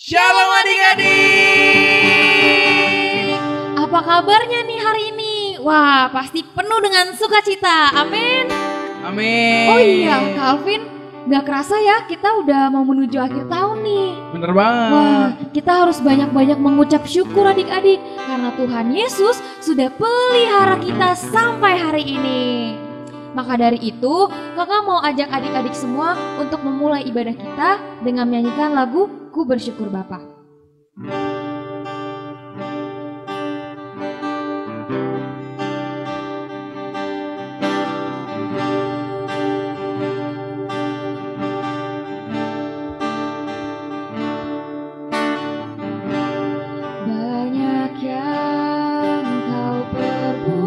Shalom adik-adik. Apa kabarnya nih hari ini? Wah, pasti penuh dengan sukacita. Amin. Amin. Oh iya, Kak Alvin, gak kerasa ya kita udah mau menuju akhir tahun nih. Bener banget. Wah, kita harus banyak-banyak mengucap syukur adik-adik karena Tuhan Yesus sudah pelihara kita sampai hari ini. Maka dari itu, kakak mau ajak adik-adik semua untuk memulai ibadah kita dengan menyanyikan lagu Ku Bersyukur Bapa. Banyak yang kau perbuat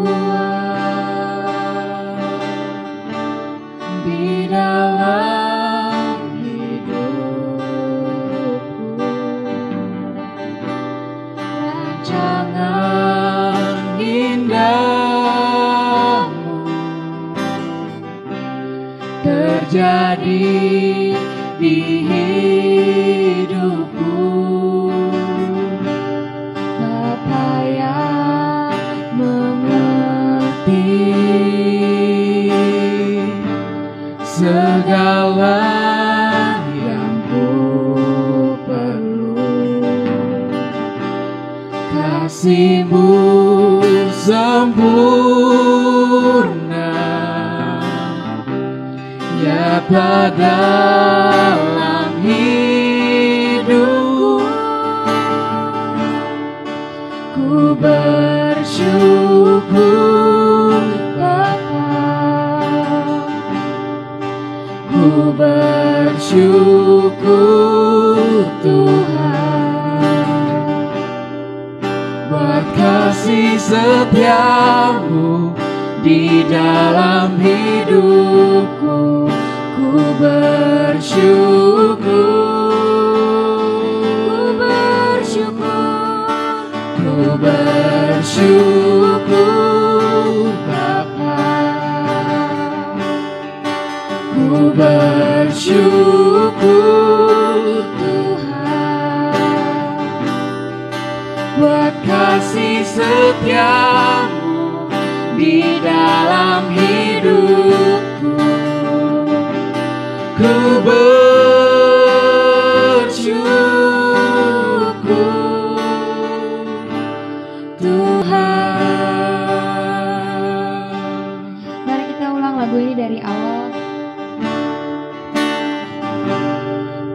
di dalam hidupku, rancangan indahmu terjadi di hidupku. Bapa yang mengerti segala yang ku perlu, kasih-Mu sempurna nyata dalam hidupku. Ku bersyukur Bapa, ku bersyukur Tuhan, buat kasih setiamu di dalam hidupku. Ku bersyukur, ku bersyukur Bapa, ku bersyukur Tuhan, buat kasih setiamu di dalam hidupku. Ku bersyukur Tuhan. Mari kita ulang lagu ini dari awal.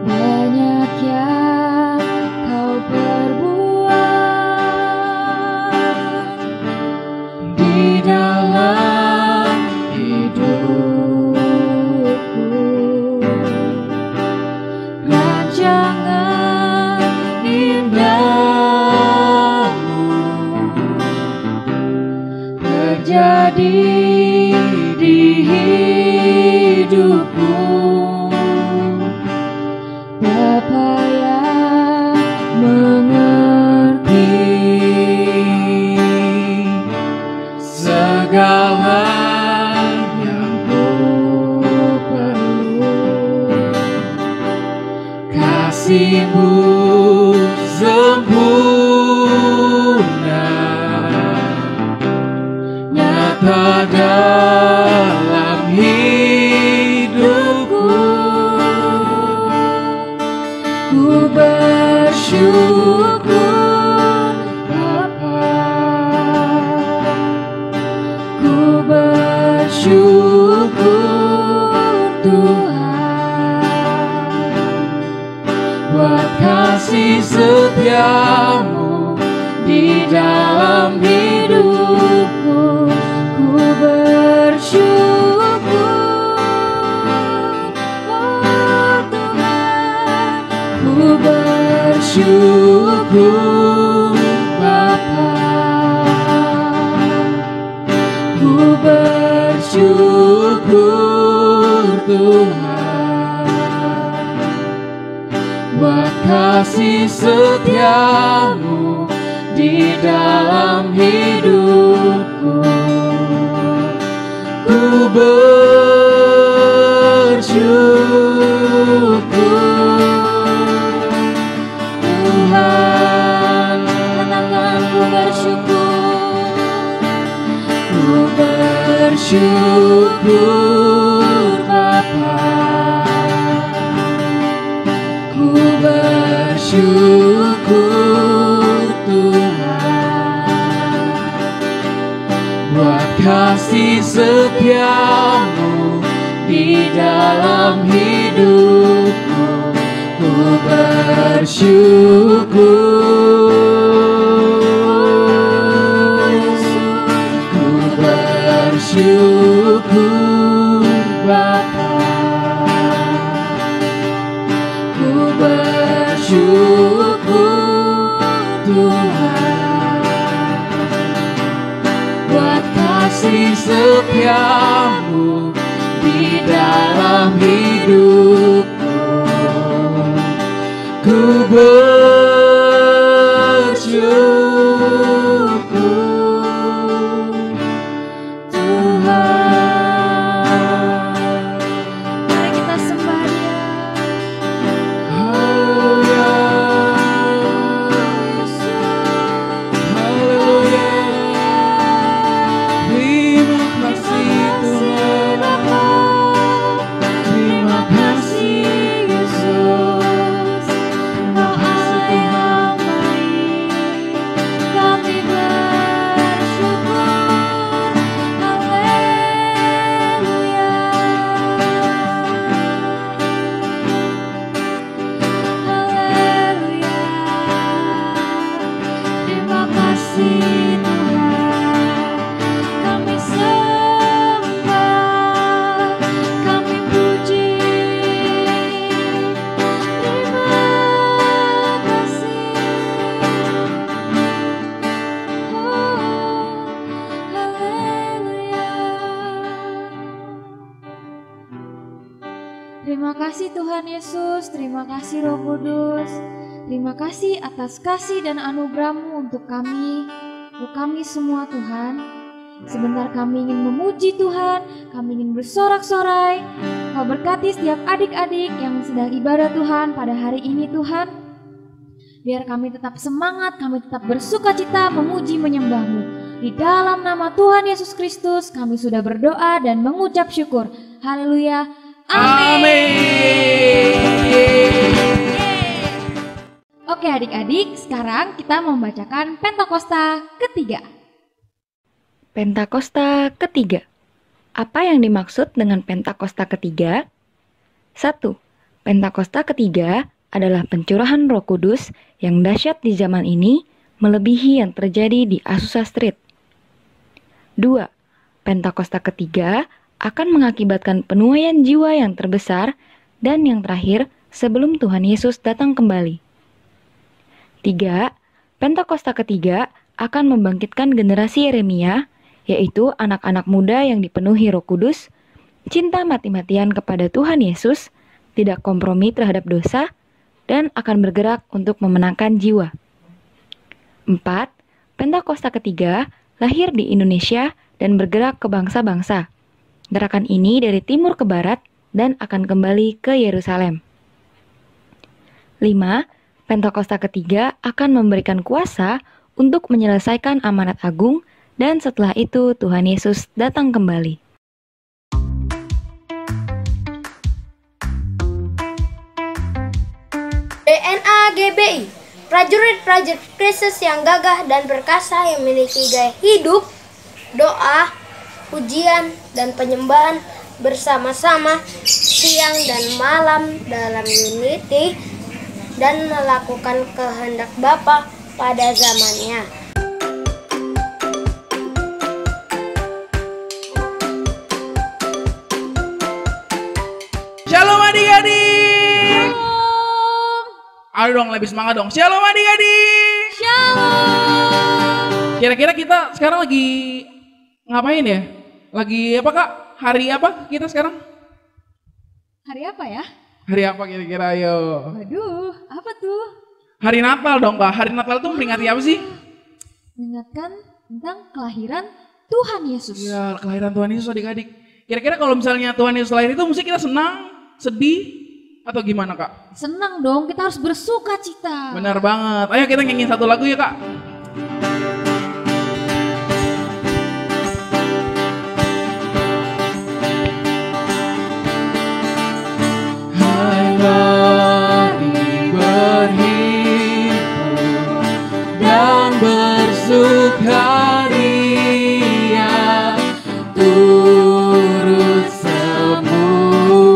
Banyak yang kau perbuat di dalam hidupku, rancangan indahmu terjadi di hidupku. Bapa yang mengerti segala yang ku perlu, kasih-Mu sempurna nyata dalam hidupku. Ku bersyukur Bapa, ku bersyukur Tuhan, buat kasih setiamu di dalam hidupku. Ku bersyukur oh Tuhan, ku bersyukur Bapa, ku bersyukur Tuhan, buat kasih setiamu di dalam hidupku. Ku bersyukur dalam hidupku, ku bersyukur, ku bersyukur Bapa, ku bersyukur Tuhan, buat kasih setiamu di dalam hidupku, ku bersyukur Tuhan. Mari kita sembah Dia. Haleluya, haleluya. Terima kasih Tuhan, terima kasih Yesus, Kau Allah yang baik, kami bersyukur. Haleluya, haleluya. Terima kasih Tuhan, kami sembah, kami puji. Terima kasih. Oh, haleluya. Terima kasih Tuhan Yesus, terima kasih Roh Kudus. Terima kasih atas kasih dan anugerah-Mu untuk kami semua Tuhan. Sebentar kami ingin memuji Tuhan, kami ingin bersorak-sorai. Kau berkati setiap adik-adik yang sedang ibadah Tuhan pada hari ini Tuhan. Biar kami tetap semangat, kami tetap bersukacita memuji menyembah-Mu. Di dalam nama Tuhan Yesus Kristus kami sudah berdoa dan mengucap syukur. Haleluya. amin. Oke adik-adik, sekarang kita membacakan Pentakosta ketiga. Pentakosta ketiga. Apa yang dimaksud dengan Pentakosta ketiga? 1. Pentakosta ketiga adalah pencurahan Roh Kudus yang dahsyat di zaman ini, melebihi yang terjadi di Azusa Street. 2. Pentakosta ketiga akan mengakibatkan penuaian jiwa yang terbesar dan yang terakhir sebelum Tuhan Yesus datang kembali. 3. Pentakosta ketiga akan membangkitkan generasi Yeremia, yaitu anak-anak muda yang dipenuhi Roh Kudus, cinta mati-matian kepada Tuhan Yesus, tidak kompromi terhadap dosa, dan akan bergerak untuk memenangkan jiwa. 4. Pentakosta ketiga lahir di Indonesia dan bergerak ke bangsa-bangsa. Gerakan ini dari timur ke barat dan akan kembali ke Yerusalem. 5. Pentakosta ketiga akan memberikan kuasa untuk menyelesaikan amanat agung dan setelah itu Tuhan Yesus datang kembali. DNA GBI, prajurit-prajurit Kristus yang gagah dan perkasa yang memiliki gaya hidup, doa, pujian, dan penyembahan bersama-sama siang dan malam dalam unity dan melakukan kehendak Bapa pada zamannya. Shalom adik-adik. Shalom. Ayo dong, lebih semangat dong. Shalom adik-adik. Shalom. Kira-kira kita sekarang lagi ngapain ya? Lagi apa Kak? Hari apa kita sekarang? Hari apa ya? Hari apa kira-kira ayo? Waduh, apa tuh? Hari Natal dong Kak. Hari Natal itu memperingati apa sih? Mengingatkan tentang kelahiran Tuhan Yesus. Ya, kelahiran Tuhan Yesus adik-adik. Kira-kira kalau misalnya Tuhan Yesus lahir itu mesti kita senang, sedih, atau gimana Kak? Senang dong, kita harus bersuka cita. Benar banget. Ayo kita nyanyiin satu lagu ya Kak. Hai mari berhimpun dan bersukaria turut semua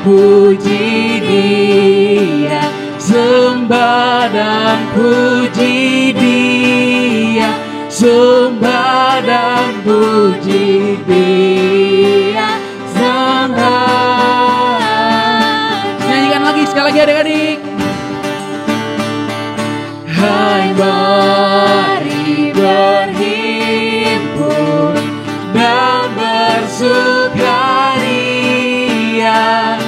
puji Dia, sembah dan puji Dia, sembah dan puji Dia Sang Raja. Nyanyikan lagi sekali lagi adik-adik. Hai mari berhimpun dan bersukaria,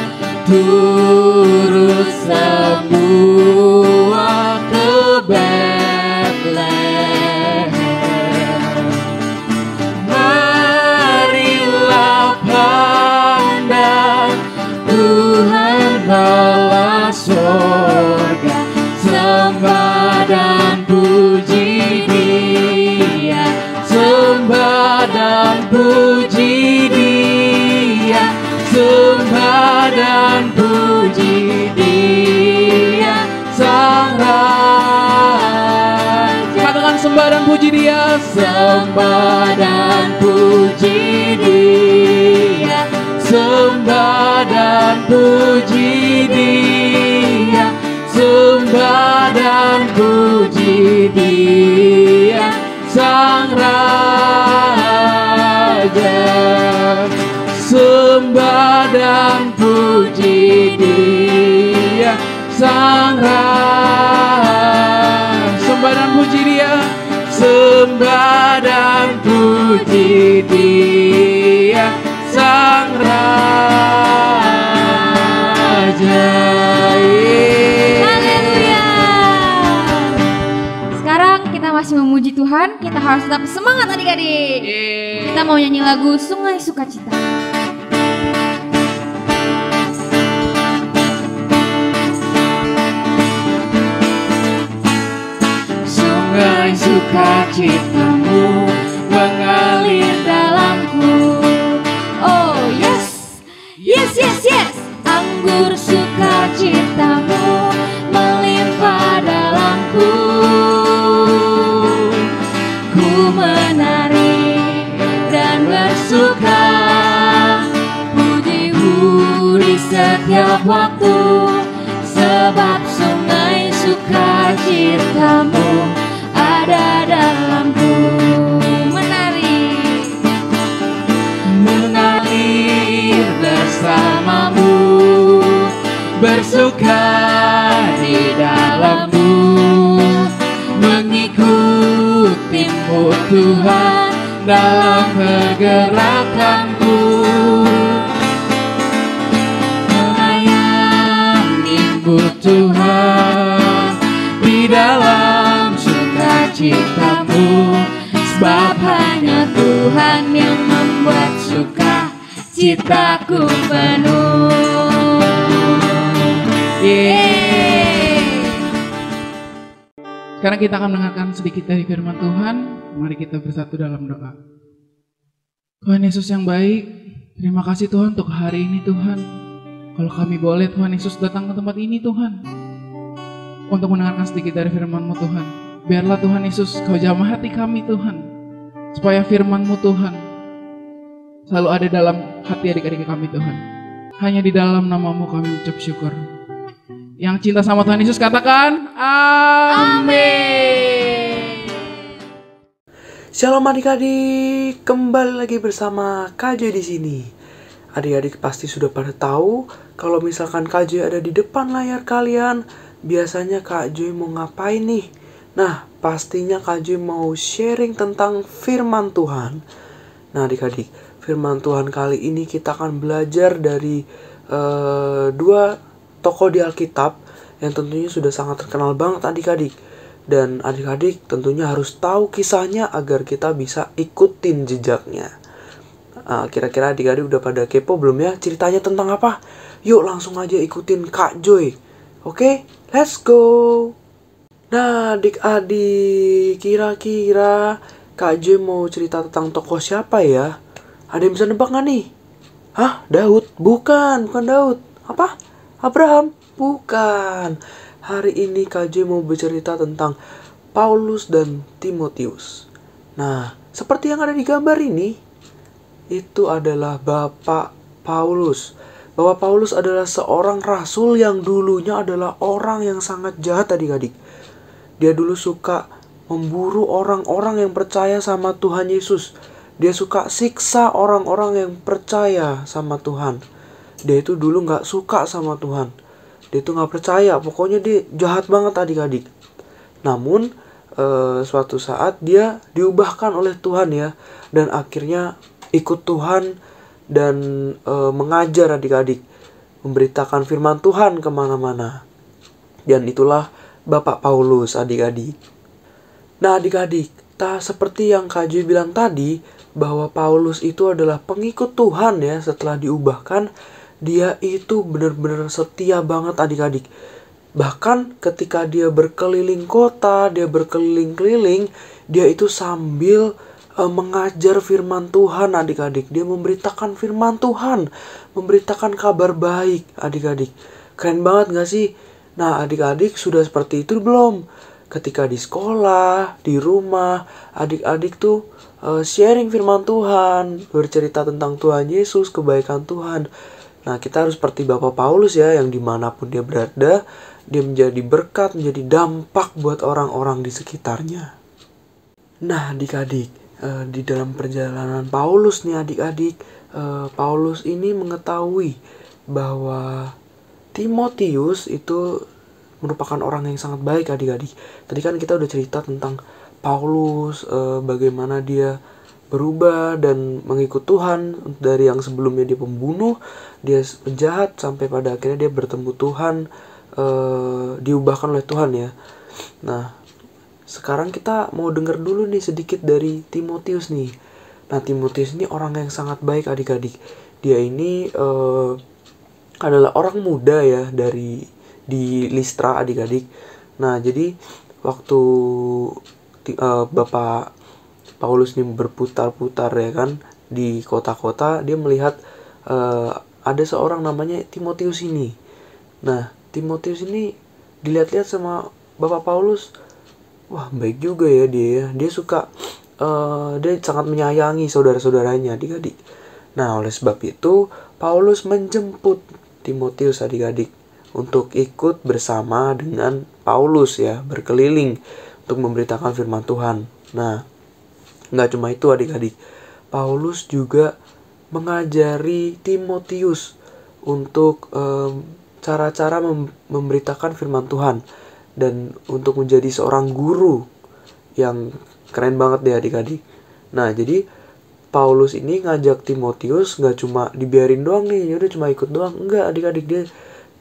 turut semua ke Betlehem. Marilah pandang Tuhan Allah sorga, sembah dan puji Dia, sembah dan puji Dia, sembah dan puji Dia Sang Raja. Katakan sembah dan puji Dia, sembah dan puji Dia, sembah dan puji Dia, sembah dan puji Dia Sang Raja, sembah dan puji Dia Sang Raja, sembah dan puji Dia, sembah dan puji Dia Sang Raja. Haleluya. Sekarang kita masih memuji Tuhan, kita harus tetap semangat adik-adik. Kita mau nyanyi lagu Sungai Sukacita. Sungai sukacitamu mengalir dalamku. Oh yes, yes, yes, yes. Anggur sukacitamu melimpah dalamku. Ku menari dan bersuka, puji-mu di setiap waktu, sebab sungai sukacitamu ada dalamku. Mengalir bersamamu, bersuka di dalammu, mengikutimu Tuhan dalam pergerakanku, menyayangimu Tuhan di dalam sukacitamu, sebab hanya Tuhan yang membuat sukacitaku penuh. Sekarang kita akan mendengarkan sedikit dari firman Tuhan. Mari kita bersatu dalam doa. Tuhan Yesus yang baik, terima kasih Tuhan untuk hari ini Tuhan. Kalau kami boleh Tuhan Yesus datang ke tempat ini Tuhan, untuk mendengarkan sedikit dari firman-Mu Tuhan. Biarlah Tuhan Yesus Kau jamah hati kami Tuhan, supaya firman-Mu Tuhan selalu ada dalam hati adik-adik kami Tuhan. Hanya di dalam nama-Mu kami ucap syukur. Yang cinta sama Tuhan Yesus katakan amin. Shalom adik-adik, kembali lagi bersama Kak Joy di sini. Adik-adik pasti sudah pada tahu kalau misalkan Kak Joy ada di depan layar kalian, biasanya Kak Joy mau ngapain nih? Nah, pastinya Kak Joy mau sharing tentang firman Tuhan. Nah adik-adik, firman Tuhan kali ini kita akan belajar dari dua tokoh di Alkitab yang tentunya sudah sangat terkenal banget adik-adik. Dan adik-adik tentunya harus tahu kisahnya agar kita bisa ikutin jejaknya. Kira-kira adik-adik udah pada kepo belum ya? Ceritanya tentang apa? Yuk langsung aja ikutin Kak Joy. Oke, let's go. Nah adik-adik, kira-kira Kak Joy mau cerita tentang tokoh siapa ya? Ada yang bisa nebak gak nih? Hah? Daud? Bukan Daud. Apa? Abraham? Bukan. Hari ini Kak Joy mau bercerita tentang Paulus dan Timotius. Nah, seperti yang ada di gambar ini, itu adalah Bapak Paulus. bahwa Paulus adalah seorang rasul yang dulunya adalah orang yang sangat jahat adik-adik. Dia dulu suka memburu orang-orang yang percaya sama Tuhan Yesus. Dia suka siksa orang-orang yang percaya sama Tuhan. Dia itu dulu gak suka sama Tuhan. Dia itu gak percaya, pokoknya dia jahat banget adik-adik. Namun suatu saat dia diubahkan oleh Tuhan ya. Dan akhirnya ikut Tuhan dan mengajar adik-adik. Memberitakan firman Tuhan kemana-mana. Dan itulah Bapak Paulus adik-adik. Nah adik-adik, seperti yang Kak Joy bilang tadi, bahwa Paulus itu adalah pengikut Tuhan ya. Setelah diubahkan, dia itu benar-benar setia banget adik-adik. Bahkan ketika dia berkeliling kota, dia berkeliling-keliling, dia itu sambil mengajar firman Tuhan adik-adik. Dia memberitakan firman Tuhan, memberitakan kabar baik adik-adik. Keren banget gak sih? Nah adik-adik sudah seperti itu belum? Ketika di sekolah, di rumah, adik-adik tuh sharing firman Tuhan, bercerita tentang Tuhan Yesus, kebaikan Tuhan. Nah kita harus seperti Bapak Paulus ya, yang dimanapun dia berada, dia menjadi berkat, menjadi dampak buat orang-orang di sekitarnya. Nah adik-adik, di dalam perjalanan Paulus nih adik-adik, Paulus ini mengetahui bahwa Timotius itu merupakan orang yang sangat baik adik-adik. Tadi kan kita udah cerita tentang Paulus, bagaimana dia berubah dan mengikut Tuhan. Dari yang sebelumnya dia pembunuh, dia penjahat, sampai pada akhirnya dia bertemu Tuhan, diubahkan oleh Tuhan ya. Nah sekarang kita mau dengar dulu nih sedikit dari Timotius nih. Nah Timotius ini orang yang sangat baik adik-adik. Dia ini adalah orang muda ya di Listra adik-adik. Nah jadi waktu Bapak Paulus ini berputar-putar ya kan di kota-kota, dia melihat ada seorang namanya Timotius ini. Nah Timotius ini dilihat-lihat sama Bapak Paulus, wah baik juga ya dia. Dia suka, dia sangat menyayangi saudara-saudaranya adik-adik. Nah oleh sebab itu Paulus menjemput Timotius adik-adik untuk ikut bersama dengan Paulus ya, berkeliling untuk memberitakan firman Tuhan. Nah, nggak cuma itu adik-adik, Paulus juga mengajari Timotius untuk cara-cara memberitakan firman Tuhan dan untuk menjadi seorang guru yang keren banget deh adik-adik. Nah, jadi Paulus ini ngajak Timotius nggak cuma dibiarin doang nih, yaudah cuma ikut doang, enggak adik-adik. Dia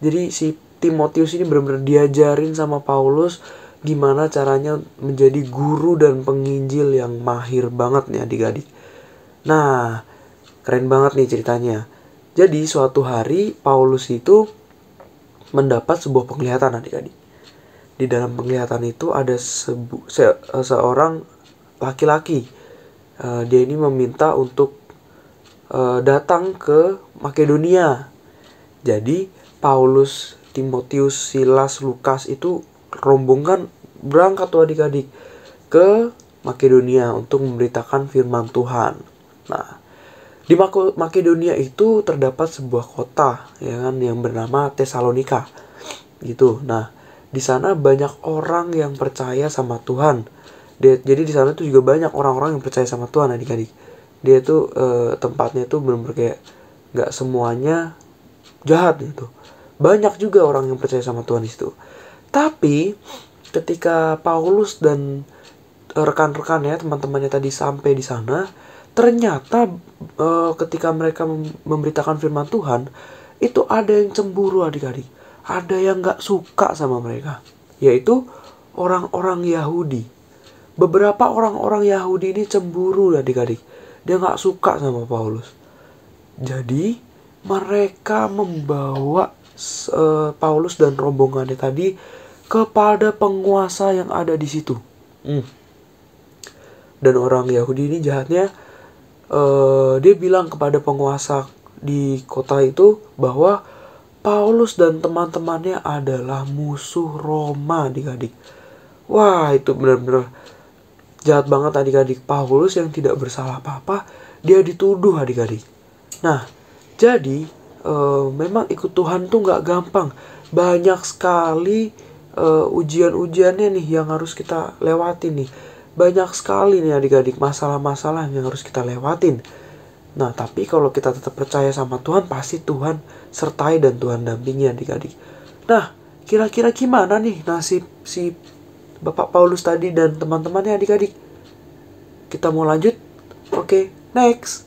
jadi si Timotius ini benar-benar diajarin sama Paulus gimana caranya menjadi guru dan penginjil yang mahir banget nih adik-adik. Nah, keren banget nih ceritanya. Jadi suatu hari Paulus itu mendapat sebuah penglihatan adik-adik. Di dalam penglihatan itu ada seorang laki-laki. Dia ini meminta untuk datang ke Makedonia. Jadi Paulus, Timotius, Silas, Lukas itu rombongan berangkat tuh adik-adik ke Makedonia untuk memberitakan firman Tuhan. Nah, di Makedonia itu terdapat sebuah kota ya kan yang bernama Tesalonika gitu. Nah, di sana banyak orang yang percaya sama Tuhan. Jadi di sana tuh juga banyak orang-orang yang percaya sama Tuhan adik-adik. Dia tuh tempatnya tuh benar-benar kayak nggak semuanya jahat gitu. Banyak juga orang yang percaya sama Tuhan di situ. Tapi ketika Paulus dan rekan-rekannya, teman-temannya tadi sampai di sana, ternyata ketika mereka memberitakan firman Tuhan, itu ada yang cemburu adik-adik. Ada yang gak suka sama mereka, yaitu orang-orang Yahudi. Beberapa orang-orang Yahudi ini cemburu adik-adik. Dia gak suka sama Paulus. Jadi mereka membawa Paulus dan rombongannya tadi kepada penguasa yang ada di situ. Dan orang Yahudi ini jahatnya, dia bilang kepada penguasa di kota itu bahwa Paulus dan teman-temannya adalah musuh Roma adik-adik. Wah itu benar-benar jahat banget adik-adik. Paulus yang tidak bersalah apa-apa, dia dituduh adik-adik. Nah jadi memang ikut Tuhan tuh nggak gampang. Banyak sekali ujian-ujiannya nih yang harus kita lewatin nih. Banyak sekali nih adik-adik masalah-masalah yang harus kita lewatin. Nah, tapi kalau kita tetap percaya sama Tuhan, pasti Tuhan sertai dan Tuhan dampingi adik-adik. Nah, kira-kira gimana nih nasib si Bapak Paulus tadi dan teman-temannya adik-adik? Kita mau lanjut? Oke, next.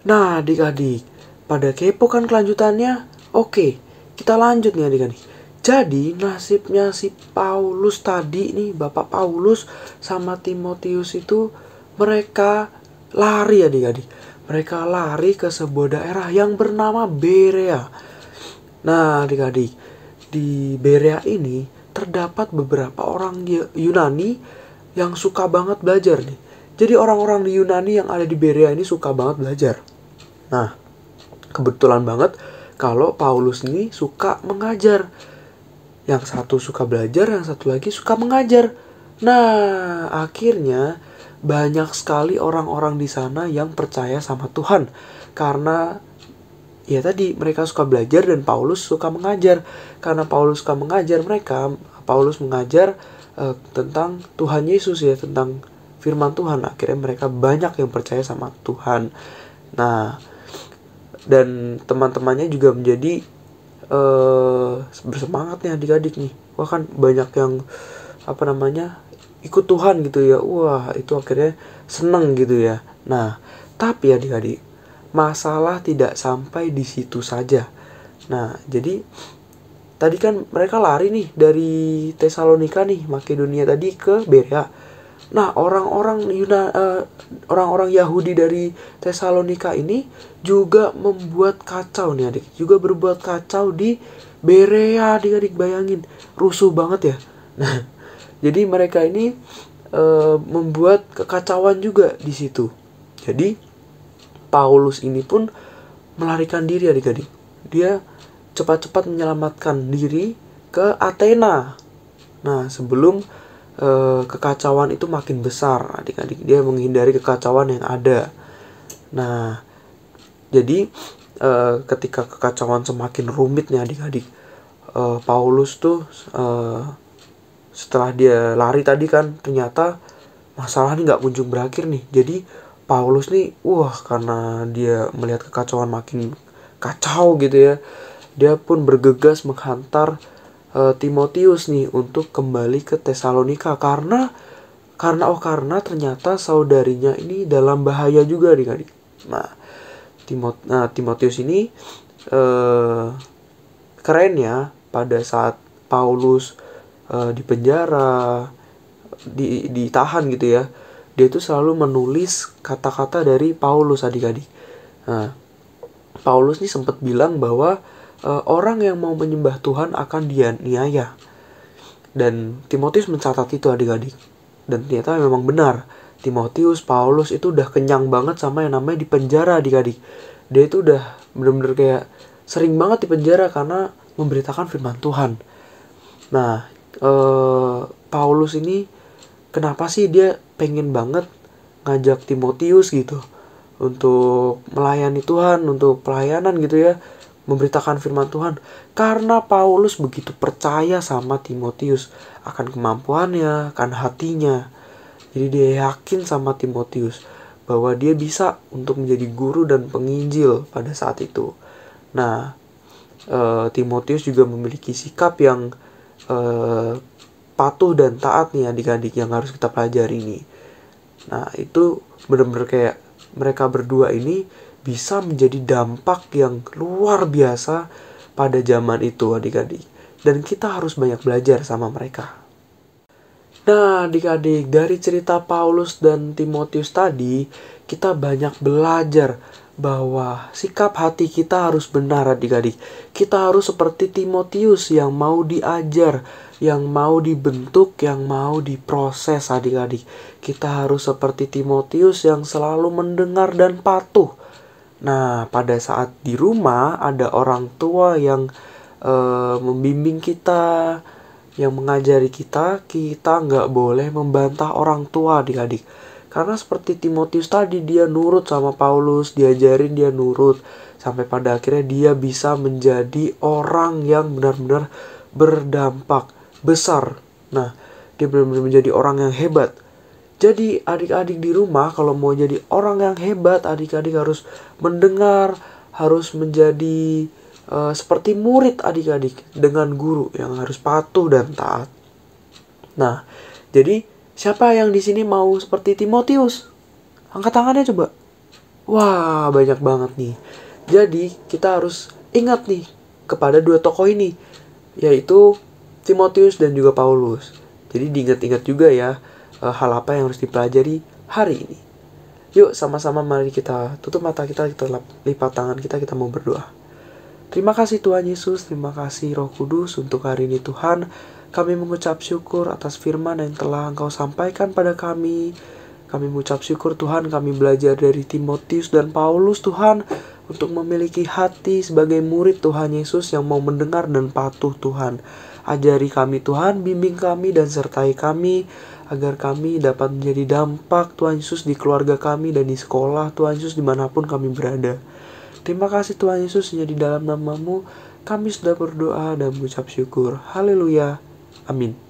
Nah, adik-adik, pada kepo kan kelanjutannya? Oke, kita lanjut nih adik-adik. Jadi, nasibnya si Paulus tadi nih, Bapak Paulus sama Timotius itu mereka lari adik-adik. Mereka lari ke sebuah daerah yang bernama Berea. Nah, adik-adik, di Berea ini terdapat beberapa orang Yunani yang suka banget belajar nih. Jadi orang-orang di Yunani yang ada di Berea ini suka banget belajar. Nah, kebetulan banget kalau Paulus ini suka mengajar. Yang satu suka belajar, yang satu lagi suka mengajar. Nah, akhirnya banyak sekali orang-orang di sana yang percaya sama Tuhan. Karena ya tadi mereka suka belajar dan Paulus suka mengajar. Karena Paulus suka mengajar Paulus mengajar tentang Tuhan Yesus ya, tentang firman Tuhan. Akhirnya mereka banyak yang percaya sama Tuhan. Nah, dan teman-temannya juga menjadi bersemangat nih adik-adik nih. Wah, kan banyak yang ikut Tuhan gitu ya. Wah, itu akhirnya seneng gitu ya. Nah, tapi adik-adik, masalah tidak sampai di situ saja. Nah, jadi tadi kan mereka lari nih dari Tesalonika nih, Makedonia tadi ke Berea. Nah, orang-orang Yahudi dari Tesalonika ini juga membuat kacau nih adik. Juga berbuat kacau di Berea, adik-adik, bayangin. Rusuh banget ya. Nah, jadi mereka ini membuat kekacauan juga di situ. Jadi Paulus ini pun melarikan diri adik-adik. Dia cepat-cepat menyelamatkan diri ke Athena. Nah, sebelum kekacauan itu makin besar adik-adik, dia menghindari kekacauan yang ada. Nah, jadi ketika kekacauan semakin rumit nih adik-adik, Paulus tuh setelah dia lari tadi kan, ternyata masalah ini gak kunjung berakhir nih. Jadi Paulus nih, karena dia melihat kekacauan makin kacau gitu ya, dia pun bergegas menghantar Timotius nih untuk kembali ke Tesalonika karena ternyata saudarinya ini dalam bahaya juga adik-adik. Nah, Timotius ini keren ya, pada saat Paulus di penjara, ditahan gitu ya, dia itu selalu menulis kata-kata dari Paulus adik-adik. Nah, Paulus nih sempat bilang bahwa orang yang mau menyembah Tuhan akan dianiaya. Dan Timotius mencatat itu adik-adik. Dan ternyata memang benar. Paulus itu udah kenyang banget sama yang namanya di penjara adik-adik. Dia itu udah bener-bener kayak sering banget di penjara karena memberitakan firman Tuhan. Nah, Paulus ini kenapa sih dia pengen banget ngajak Timotius gitu untuk melayani Tuhan, untuk pelayanan gitu ya, memberitakan firman Tuhan? Karena Paulus begitu percaya sama Timotius akan kemampuannya, akan hatinya. Jadi dia yakin sama Timotius bahwa dia bisa untuk menjadi guru dan penginjil pada saat itu. Nah, Timotius juga memiliki sikap yang patuh dan taat nih adik-adik yang harus kita pelajari nih. Nah, itu benar-benar kayak mereka berdua ini bisa menjadi dampak yang luar biasa pada zaman itu adik-adik. Dan kita harus banyak belajar sama mereka. Nah, adik-adik, dari cerita Paulus dan Timotius tadi, kita banyak belajar bahwa sikap hati kita harus benar adik-adik. Kita harus seperti Timotius yang mau diajar, yang mau dibentuk, yang mau diproses adik-adik. Kita harus seperti Timotius yang selalu mendengar dan patuh. Nah, pada saat di rumah ada orang tua yang membimbing kita, yang mengajari kita nggak boleh membantah orang tua adik-adik. Karena seperti Timotius tadi, dia nurut sama Paulus, diajarin dia nurut. Sampai pada akhirnya dia bisa menjadi orang yang benar-benar berdampak besar. Nah, dia benar-benar menjadi orang yang hebat. Jadi adik-adik di rumah kalau mau jadi orang yang hebat, adik-adik harus mendengar, harus menjadi seperti murid adik-adik dengan guru yang harus patuh dan taat. Nah, jadi siapa yang di sini mau seperti Timotius? Angkat tangannya coba. Wah, banyak banget nih. Jadi kita harus ingat nih kepada dua tokoh ini, yaitu Timotius dan juga Paulus. Jadi diingat-ingat juga ya hal apa yang harus dipelajari hari ini. Yuk sama-sama mari kita tutup mata kita lipat tangan kita mau berdoa. Terima kasih Tuhan Yesus, terima kasih Roh Kudus untuk hari ini Tuhan. Kami mengucap syukur atas firman yang telah Engkau sampaikan pada kami. Kami mengucap syukur Tuhan, kami belajar dari Timotius dan Paulus Tuhan, untuk memiliki hati sebagai murid Tuhan Yesus yang mau mendengar dan patuh Tuhan. Ajari kami Tuhan, bimbing kami dan sertai kami, agar kami dapat menjadi dampak Tuhan Yesus di keluarga kami dan di sekolah Tuhan Yesus dimanapun kami berada. Terima kasih Tuhan Yesus, hanya di dalam nama-Mu kami sudah berdoa dan mengucap syukur. Haleluya. Amin.